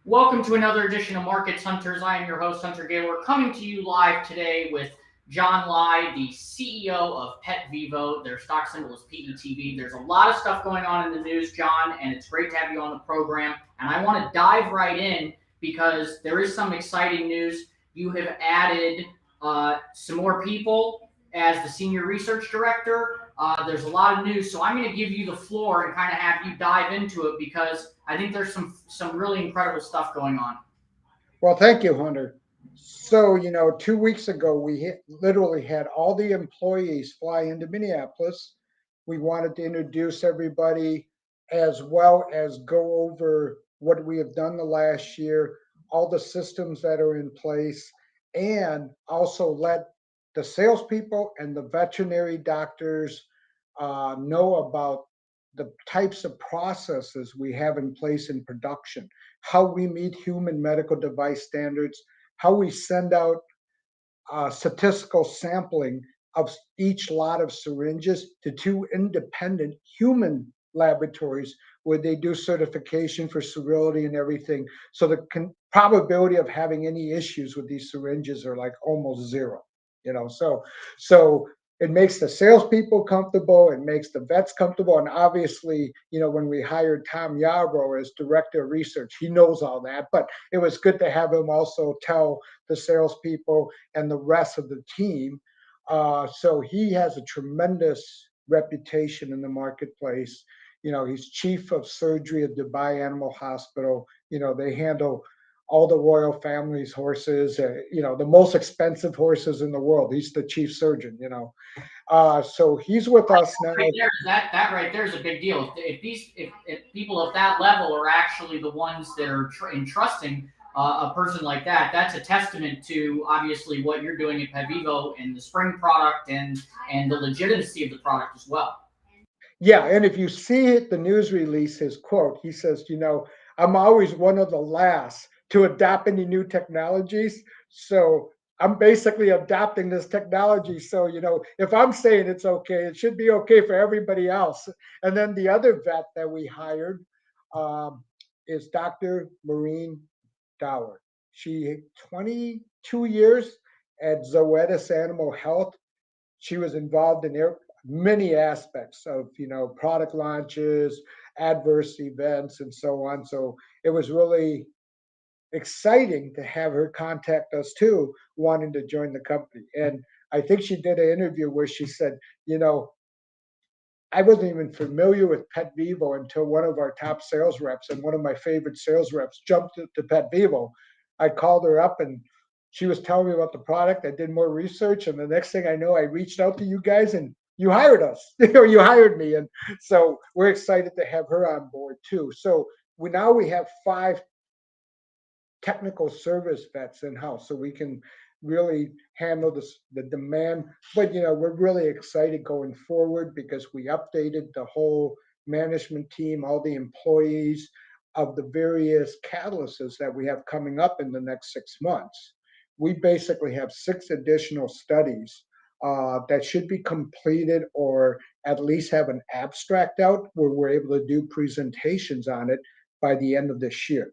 Welcome to another edition of Markets Hunters. I am your host, Hunter Gaylor, coming to you live today with John Lai, the CEO of PETV. Their stock symbol is PETV. There's a lot of stuff going on in the news, John, and it's great to have you on the program. And I want to dive right in because there is some exciting news. You have added some more people as the senior research director. There's a lot of news, so I'm going to give you the floor and kind of have you dive into it because I think there's some really incredible stuff going on. Well, thank you, Hunter. So, 2 weeks ago, literally had all the employees fly into Minneapolis. We wanted to introduce everybody as well as go over what we have done the last year, all the systems that are in place, and also let the salespeople and the veterinary doctors know about the types of processes we have in place in production, how we meet human medical device standards, how we send out statistical sampling of each lot of syringes to two independent human laboratories where they do certification for sterility and everything. So the probability of having any issues with these syringes are like almost zero. So it makes the salespeople comfortable, it makes the vets comfortable, and obviously, when we hired Tom Yarbrough as director of research, he knows all that. But it was good to have him also tell the salespeople and the rest of the team. So he has a tremendous reputation in the marketplace. He's chief of surgery at Dubai Animal Hospital. They handle all the royal family's horses, the most expensive horses in the world. He's the chief surgeon. So he's with us now. Right there, that right there is a big deal. If people of that level are actually the ones that are entrusting a person like that, that's a testament to obviously what you're doing at PetVivo and the spring product and the legitimacy of the product as well. Yeah, and if you see it, the news release, his quote, he says, I'm always one of the last to adopt any new technologies. So I'm basically adopting this technology. So, if I'm saying it's okay, it should be okay for everybody else. And then the other vet that we hired is Dr. Maureen Dower. She 22 years at Zoetis Animal Health. She was involved in many aspects of product launches, adverse events, and so on. So it was really exciting to have her contact us too, wanting to join the company. And I think she did an interview where she said, you know, I wasn't even familiar with Pet Vivo until one of our top sales reps and one of my favorite sales reps jumped to Pet Vivo. I called her up and she was telling me about the product. I did more research, and the next thing I know, I reached out to you guys and you hired us. You hired me, and so we're excited to have her on board too. So we have 5 technical service vets in house, so we can really handle the demand. But we're really excited going forward because we updated the whole management team, all the employees of the various catalysts that we have coming up in the next 6 months. We basically have 6 additional studies that should be completed or at least have an abstract out where we're able to do presentations on it by the end of this year.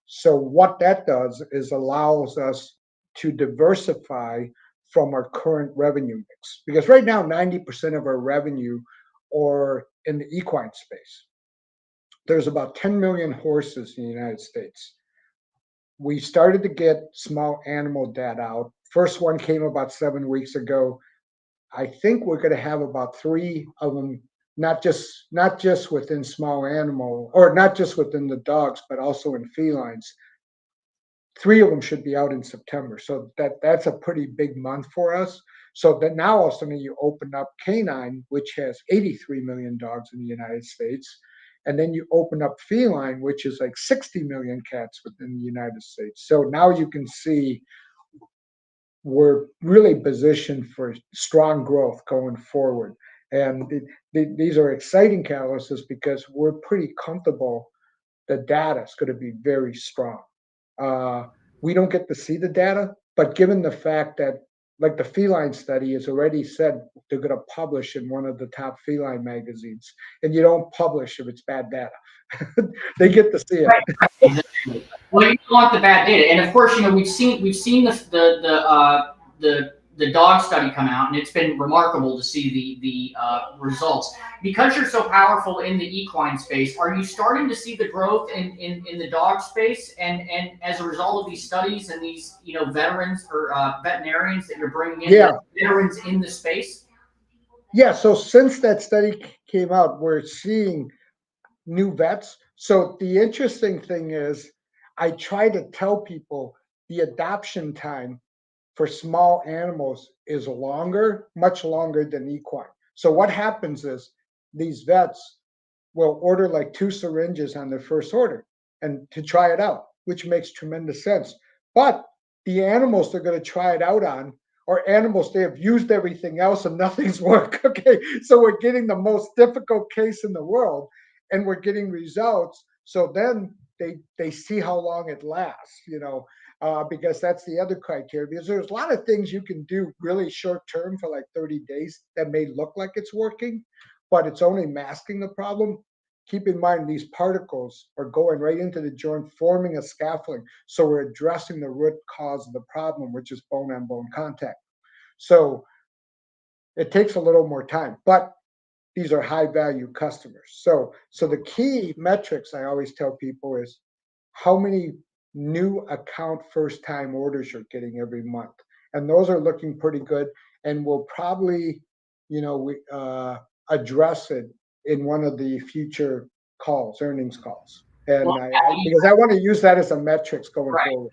So what that does is allows us to diversify from our current revenue mix. Because right now, 90% of our revenue are in the equine space. There's about 10 million horses in the United States. We started to get small animal data out. First one came about 7 weeks ago. I think we're going to have about 3 of them, not just within small animal, or not just within the dogs, but also in felines. 3 of them should be out in September. So that's a pretty big month for us. So that now all of a sudden you open up canine, which has 83 million dogs in the United States, and then you open up feline, which is like 60 million cats within the United States. So now you can see we're really positioned for strong growth going forward. And these are exciting catalysts because we're pretty comfortable the data is going to be very strong. Uh, we don't get to see the data, but given the fact that like the feline study is already said they're going to publish in one of the top feline magazines, and you don't publish if it's bad data. They get to see it. Right, right, exactly. Well, you don't want the bad data, and of course, we've seen the dog study come out, and it's been remarkable to see the results. Because you're so powerful in the equine space, are you starting to see the growth in the dog space, and as a result of these studies and these veterans or veterinarians that you're bringing in, Yeah, veterans in the space? yeah. So since that study came out, we're seeing new vets. So the interesting thing is, I try to tell people the adoption time for small animals is longer, much longer than equine. So what happens is these vets will order like 2 syringes on their first order and to try it out, which makes tremendous sense. But the animals they're going to try it out on are animals they have used everything else and nothing's worked. Okay, so we're getting the most difficult case in the world, and we're getting results. So then they see how long it lasts. Because that's the other criteria. Because there's a lot of things you can do really short term for like 30 days that may look like it's working, but it's only masking the problem. Keep in mind these particles are going right into the joint, forming a scaffolding. So we're addressing the root cause of the problem, which is bone on bone contact. So it takes a little more time, but these are high value customers. So the key metrics I always tell people is how many new account first time orders you're getting every month. And those are looking pretty good. And we'll probably, address it in one of the future calls, earnings calls. Well, And because I want to use that as a metrics going right. forward.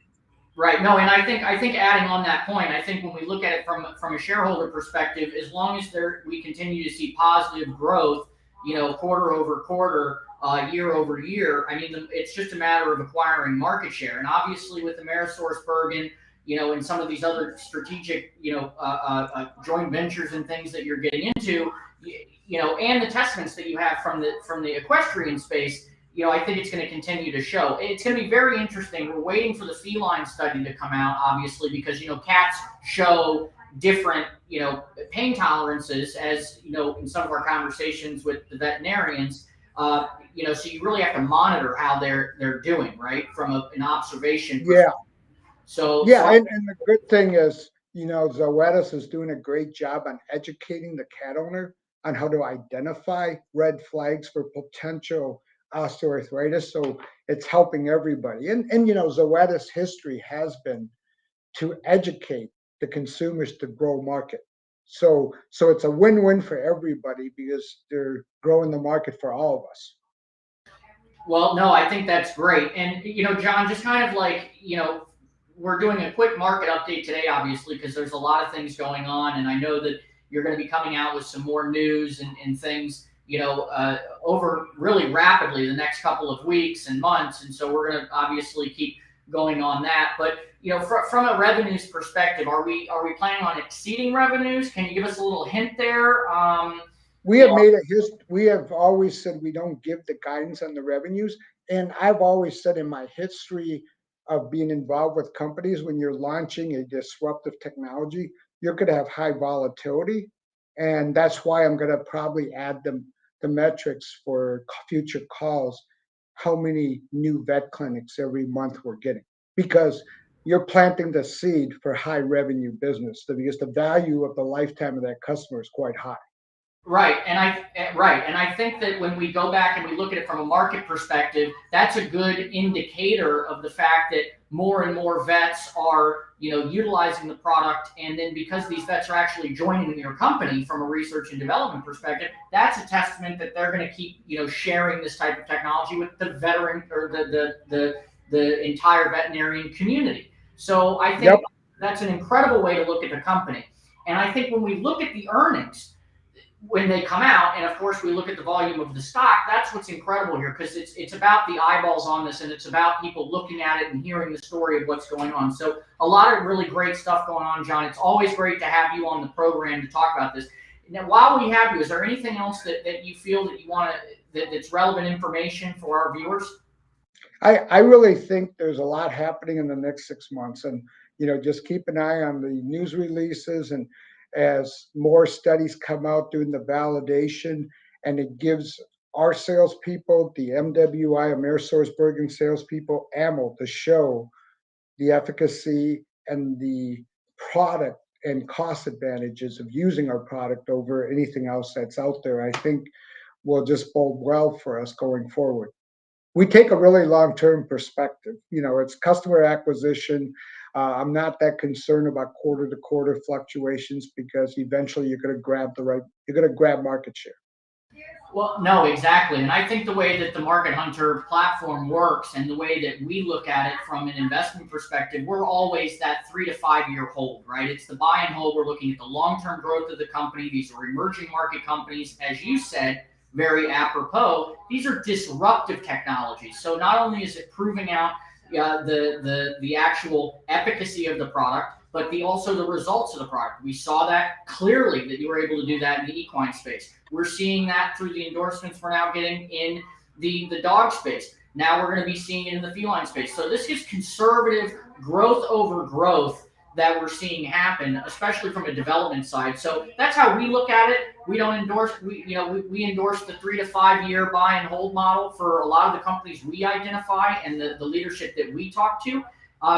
Right. No, and I think adding on that point, I think when we look at it from a shareholder perspective, as long as we continue to see positive growth, quarter over quarter, year over year, I mean, it's just a matter of acquiring market share. And obviously, with Amerisourcebergen, and some of these other strategic, joint ventures and things that you're getting into, and the testaments that you have from the equestrian space, I think it's going to continue to show. It's going to be very interesting. We're waiting for the feline study to come out, obviously, because cats show different pain tolerances, as in some of our conversations with the veterinarians. So you really have to monitor how they're doing, right, from an observation Yeah. perspective. So, Yeah. And the good thing is, Zoetis is doing a great job on educating the cat owner on how to identify red flags for potential osteoarthritis. So it's helping everybody. And Zoetis history has been to educate the consumers to grow market. So it's a win-win for everybody because they're growing the market for all of us. well, no, I think that's great. And, John, just kind of like, we're doing a quick market update today, obviously, because there's a lot of things going on. And I know that you're going to be coming out with some more news and things, over really rapidly the next couple of weeks and months. And so we're going to obviously keep going on that. But, from a revenues perspective, are we planning on exceeding revenues? Can you give us a little hint there? We have made we have always said we don't give the guidance on the revenues. And I've always said in my history of being involved with companies, when you're launching a disruptive technology, you're going to have high volatility. And that's why I'm going to probably add the metrics for future calls, how many new vet clinics every month we're getting, because you're planting the seed for high revenue business because the value of the lifetime of that customer is quite high. Right, and I think that when we go back and we look at it from a market perspective, that's a good indicator of the fact that more and more vets are, utilizing the product, and then because these vets are actually joining your company from a research and development perspective, that's a testament that they're going to keep, sharing this type of technology with the veteran or the entire veterinarian community. So I think Yep. that's an incredible way to look at the company. And I think when we look at the earnings, when they come out, and of course we look at the volume of the stock, that's what's incredible here, because it's about the eyeballs on this, and it's about people looking at it and hearing the story of what's going on. So a lot of really great stuff going on, John. It's always great to have you on the program to talk about this. Now, while we have you, is there anything else that you feel that you want that's relevant information for our viewers? I really think there's a lot happening in the next 6 months. And, just keep an eye on the news releases, and as more studies come out doing the validation, and it gives our salespeople, the MWI, AmerisourceBergen salespeople, ammo to show the efficacy and the product and cost advantages of using our product over anything else that's out there, I think will just bode well for us going forward. We take a really long-term perspective. It's customer acquisition. I'm not that concerned about quarter-to-quarter fluctuations because eventually you're going to grab market share. Well, no, exactly. And I think the way that the Market Hunter platform works and the way that we look at it from an investment perspective, we're always that 3 to 5 year hold, right? It's the buy and hold. We're looking at the long term growth of the company. These are emerging market companies. As you said, very apropos, these are disruptive technologies. So not only is it proving out the actual efficacy of the product, but also the results of the product. We saw that clearly that you were able to do that in the equine space. We're seeing that through the endorsements we're now getting in the dog space. Now we're going to be seeing it in the feline space. So this is conservative growth over growth that we're seeing happen, especially from a development side. So that's how we look at it. We don't endorse, we endorse the 3 to 5 year buy and hold model for a lot of the companies we identify and the leadership that we talk to.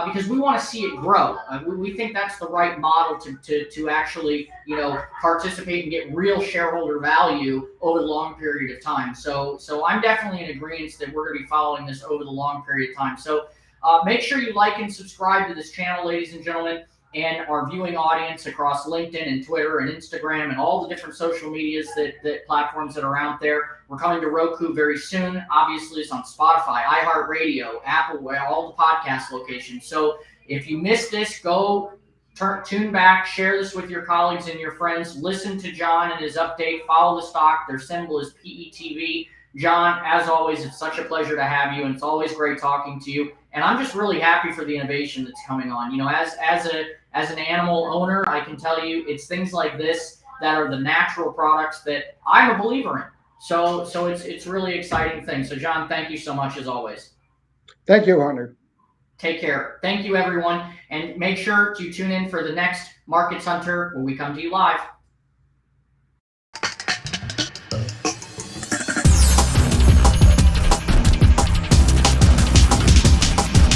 Because we want to see it grow. We think that's the right model to actually, participate and get real shareholder value over the long period of time. So I'm definitely in agreement that we're going to be following this over the long period of time. So make sure you like and subscribe to this channel, ladies and gentlemen, and our viewing audience across LinkedIn and Twitter and Instagram and all the different social medias that platforms that are out there. We're coming to Roku very soon. Obviously, it's on Spotify, iHeartRadio, Apple, all the podcast locations. So if you missed this, go tune back, share this with your colleagues and your friends. Listen to John and his update. Follow the stock. Their symbol is PETV. John, as always, it's such a pleasure to have you, and it's always great talking to you. And I'm just really happy for the innovation that's coming on. As an animal owner, I can tell you it's things like this that are the natural products that I'm a believer in. So it's really exciting thing. So John, thank you so much as always. Thank you, Hunter. Take care. Thank you, everyone, and make sure to tune in for the next Markets Hunter when we come to you live.